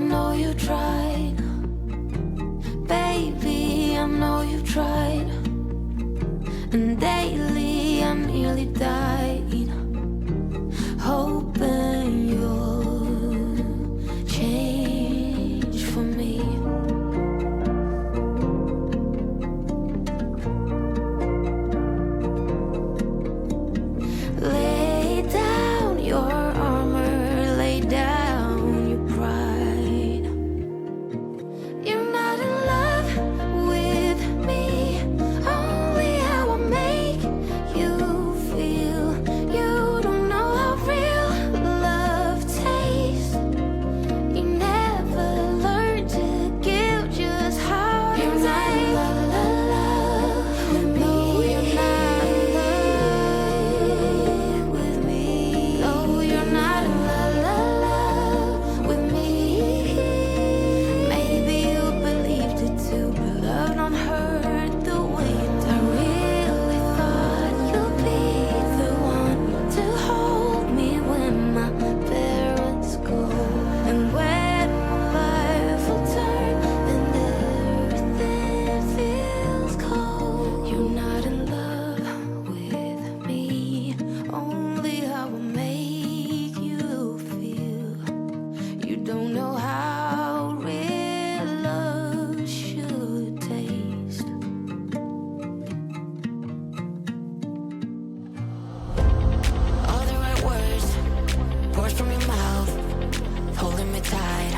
know you tried. Baby, I know you tried. And daily I nearly died, hoping you'll change for me. Lay down your armor, lay down your pride. You're not in love with me, only how I make you feel. You don't know how real love tastes. You never learned to give just how you take. You're not in love with me. No, you're not in love with me. No, you're not in love with me. Maybe you believed it too, but love don't hurt the way it does. I really thought you'd be the one to hold me when my parents go, and when life will turn and everything feels cold. You're not in love with me, only how I make you feel. You don't know how real love should taste. All the right words, words from your mouth, holding me tight.